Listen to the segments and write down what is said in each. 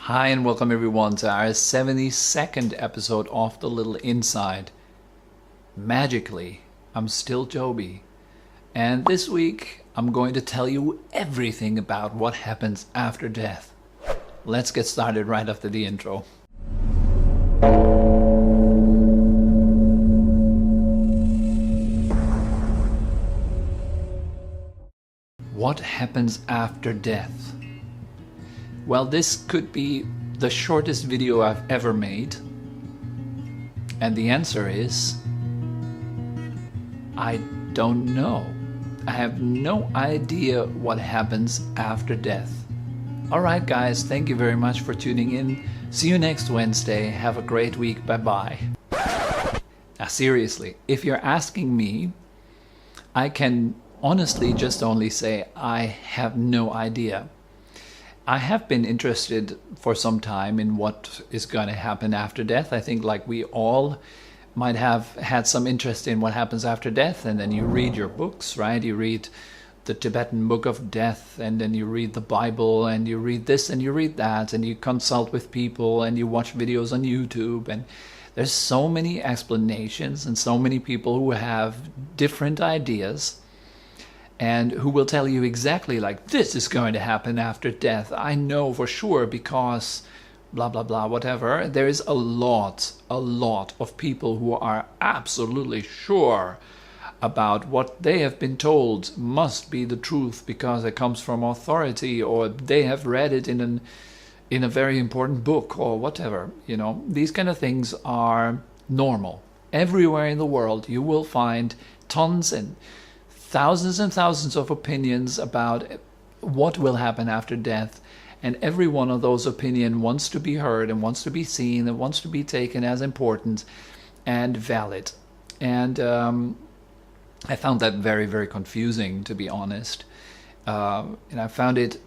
Hi and welcome everyone to our 72nd episode of The Little Inside. Magically, I'm still Tobi, and this week I'm going to tell you everything about what happens after death. Let's get started right after the intro. What happens after death? Well, this could be the shortest video I've ever made. And the answer is, I don't know. I have no idea what happens after death. Alright guys, thank you very much for tuning in. See you next Wednesday. Have a great week. Bye bye. Now seriously, if you're asking me, I can honestly just only say I have no idea. I have been interested for some time in what is going to happen after death. I think like we all might have had some interest in what happens after death, and then you read your books, right? You read the Tibetan Book of Death, and then you read the Bible, and you read this and you read that, and you consult with people, and you watch videos on YouTube, and there's so many explanations and so many people who have different ideas and who will tell you exactly like, this is going to happen after death. I know for sure because blah, blah, blah, whatever. There is a lot of people who are absolutely sure about what they have been told must be the truth because it comes from authority, or they have read it in a very important book or whatever. You know, these kind of things are normal. Everywhere in the world you will find tons and thousands of opinions about what will happen after death, and every one of those opinions wants to be heard and wants to be seen and wants to be taken as important and valid. And I found that very confusing, to be honest, and I found it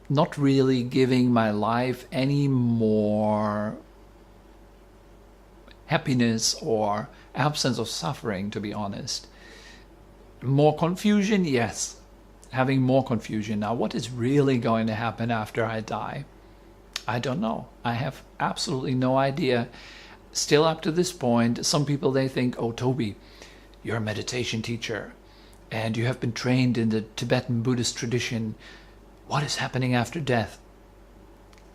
not really giving my life any more happiness or absence of suffering, to be honest. More confusion, yes. Having more confusion. Now, what is really going to happen after I die? I don't know. I have absolutely no idea. Still up to this point, some people, they think, oh, Tobi, you're a meditation teacher and you have been trained in the Tibetan Buddhist tradition. What is happening after death?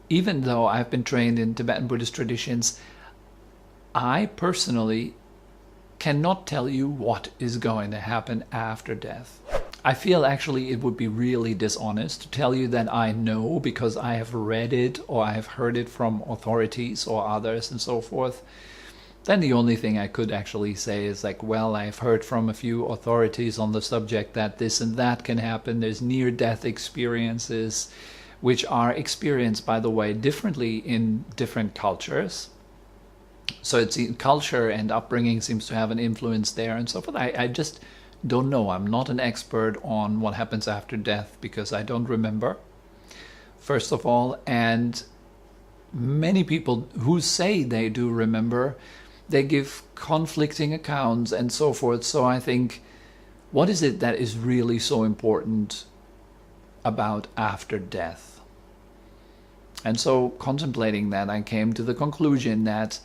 Even though I've been trained in Tibetan Buddhist traditions, I personally cannot tell you what is going to happen after death. I feel actually it would be really dishonest to tell you that I know because I have read it or I have heard it from authorities or others and so forth. Then the only thing I could actually say is like, well, I've heard from a few authorities on the subject that this and that can happen. There's near-death experiences, which are experienced, by the way, differently in different cultures. So it's culture and upbringing seems to have an influence there and so forth. I just don't know. I'm not an expert on what happens after death because I don't remember, first of all. And many people who say they do remember, they give conflicting accounts and so forth. So I think, what is it that is really so important about after death? And so contemplating that, I came to the conclusion that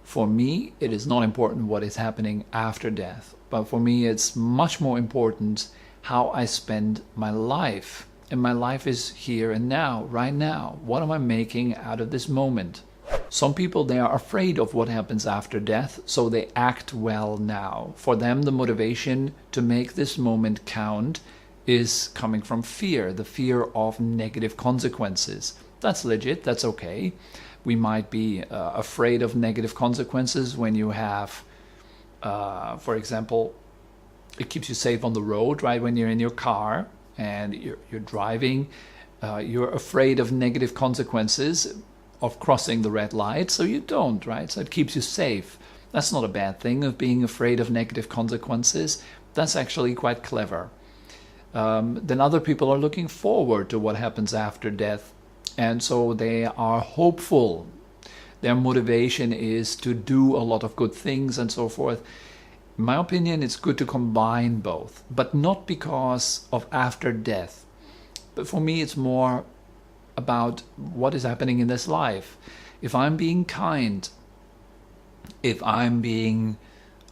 for me, it is not important what is happening after death, but for me it's much more important how I spend my life. And my life is here and now, right now. What am I making out of this moment? Some people, they are afraid of what happens after death, so they act well now. For them, the motivation to make this moment count is coming from fear, the fear of negative consequences. That's legit, that's okay. We might be afraid of negative consequences when you have, for example, it keeps you safe on the road, right? When you're in your car and you're driving, you're afraid of negative consequences of crossing the red light, so you don't, right? So it keeps you safe. That's not a bad thing, of being afraid of negative consequences. That's actually quite clever. Then other people are looking forward to what happens after death. And so they are hopeful. Their motivation is to do a lot of good things and so forth. In my opinion, it's good to combine both, but not because of after death. But for me, it's more about what is happening in this life. If I'm being kind, if I'm being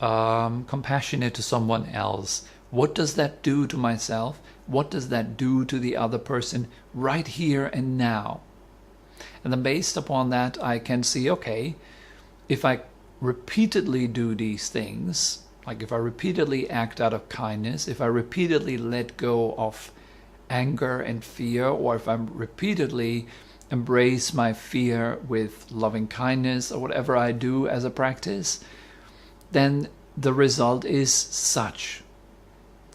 compassionate to someone else, what does that do to myself? What does that do to the other person right here and now? And then based upon that, I can see, okay, if I repeatedly do these things, like if I repeatedly act out of kindness, if I repeatedly let go of anger and fear, or if I repeatedly embrace my fear with loving kindness, or whatever I do as a practice, then the result is such.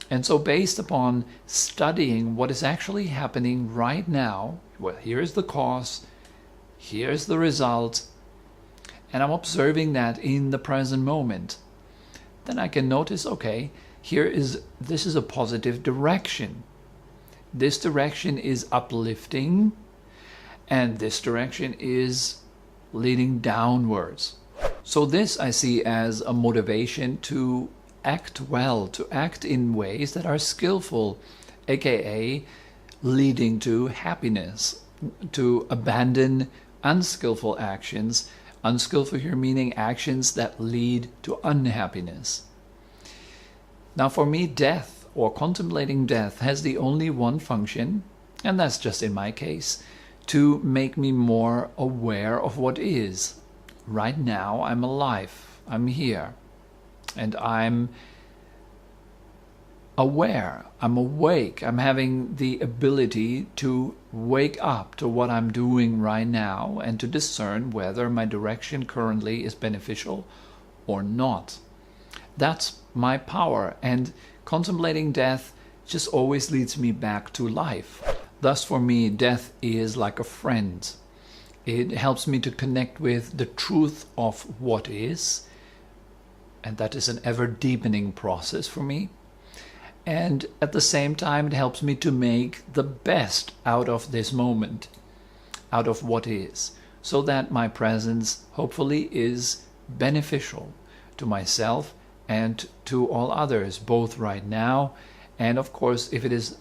And so based upon studying what is actually happening right now, well, here's the cause, here's the result, and I'm observing that in the present moment, then I can notice, okay, this is a positive direction. This direction is uplifting, and this direction is leading downwards. So this I see as a motivation to act well, to act in ways that are skillful, aka leading to happiness, to abandon unskillful actions. Unskillful here meaning actions that lead to unhappiness. Now for me, death or contemplating death has the only one function, and that's just in my case, to make me more aware of what is. Right now I'm alive, I'm here, and I'm aware, I'm awake, I'm having the ability to wake up to what I'm doing right now and to discern whether my direction currently is beneficial or not. That's my power, and contemplating death just always leads me back to life. Thus for me, death is like a friend. It helps me to connect with the truth of what is, and that is an ever-deepening process for me. And at the same time, it helps me to make the best out of this moment, out of what is, so that my presence hopefully is beneficial to myself and to all others, both right now, and of course, if it is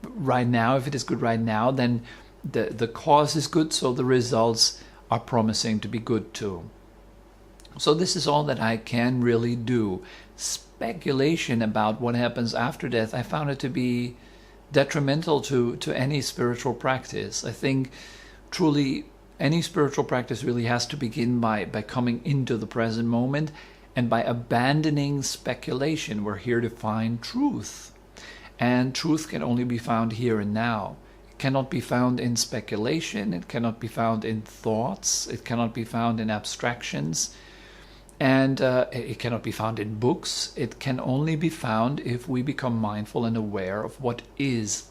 right now, if it is good right now, then the cause is good, so the results are promising to be good too. So this is all that I can really do. Speculation about what happens after death, I found it to be detrimental to any spiritual practice. I think truly any spiritual practice really has to begin by coming into the present moment and by abandoning speculation. We're here to find truth. And truth can only be found here and now. It cannot be found in speculation. It cannot be found in thoughts. It cannot be found in abstractions. And it cannot be found in books. It can only be found if we become mindful and aware of what is.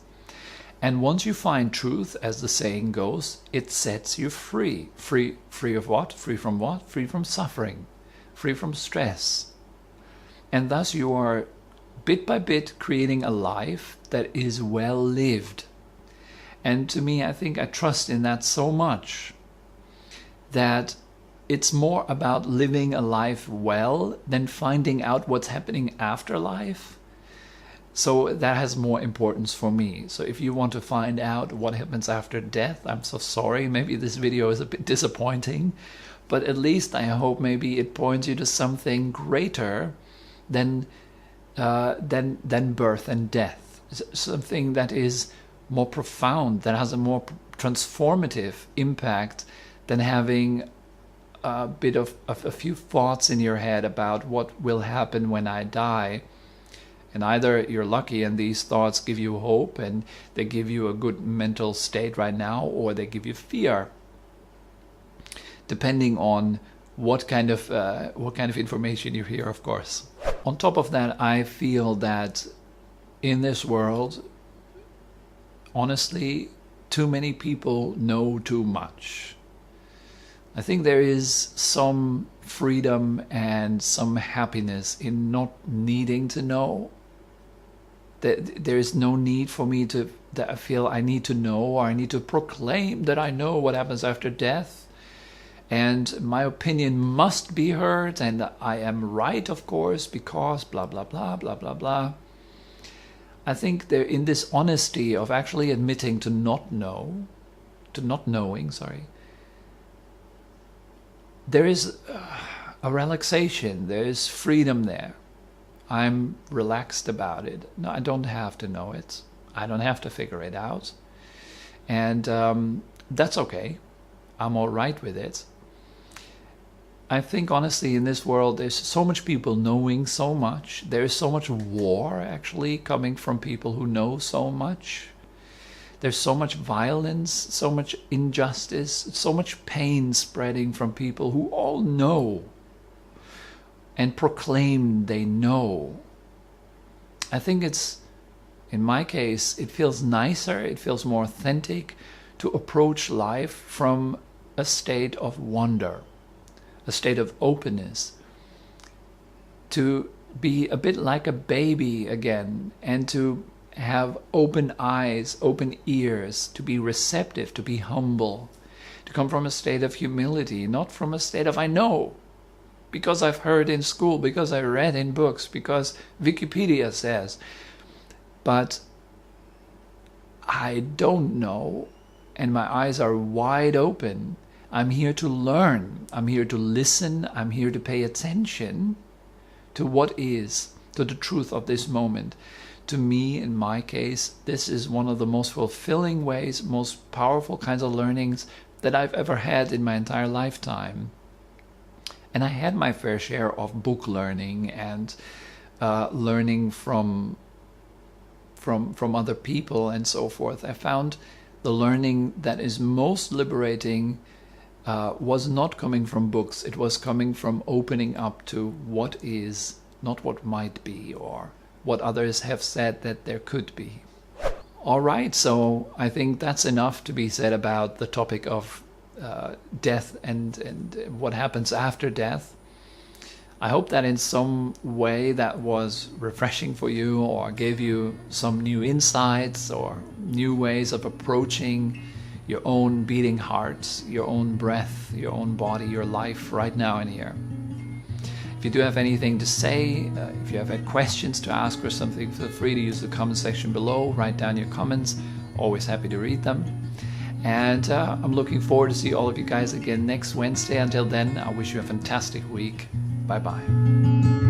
And once you find truth, as the saying goes, it sets you free. Free of what? Free from what? Free from suffering. Free from stress. And thus you are bit by bit creating a life that is well lived. And to me, I think I trust in that so much that it's more about living a life well than finding out what's happening after life. So that has more importance for me. So if you want to find out what happens after death, I'm so sorry. Maybe this video is a bit disappointing, but at least I hope maybe it points you to something greater than birth and death. Something that is more profound, that has a more transformative impact than having a bit of a few thoughts in your head about what will happen when I die. And either you're lucky and these thoughts give you hope and they give you a good mental state right now, or they give you fear, depending on what kind of information you hear, of course. On top of that, I feel that in this world, honestly, too many people know too much. I think there is some freedom and some happiness in not needing to know. There is no need for me that I feel I need to know, or I need to proclaim that I know what happens after death. And my opinion must be heard, and I am right, of course, because blah, blah, blah, blah, blah, blah. I think there, in this honesty of actually admitting to not know, to not knowing, sorry, there is a relaxation, there is freedom there. I'm relaxed about it. No, I don't have to know it. I don't have to figure it out. And that's okay. I'm all right with it. I think honestly in this world there's so much people knowing so much. There's so much war actually coming from people who know so much. There's so much violence, so much injustice, so much pain spreading from people who all know and proclaim they know. I think it's, in my case, it feels nicer, it feels more authentic to approach life from a state of wonder, a state of openness, to be a bit like a baby again, and to have open eyes, open ears, to be receptive, to be humble, to come from a state of humility, not from a state of I know, because I've heard in school, because I read in books, because Wikipedia says, but I don't know, and my eyes are wide open. I'm here to learn, I'm here to listen, I'm here to pay attention to what is, to the truth of this moment. To me, in my case, this is one of the most fulfilling ways, most powerful kinds of learnings that I've ever had in my entire lifetime. And I had my fair share of book learning and learning from other people and so forth. I found the learning that is most liberating was not coming from books. It was coming from opening up to what is, not what might be, or what others have said that there could be. All right, so I think that's enough to be said about the topic of death and what happens after death. I hope that in some way that was refreshing for you, or gave you some new insights or new ways of approaching your own beating heart, your own breath, your own body, your life right now and here. If you do have anything to say, if you have had questions to ask or something, feel free to use the comment section below, write down your comments, always happy to read them. And I'm looking forward to see all of you guys again next Wednesday. Until then, I wish you a fantastic week. Bye-bye.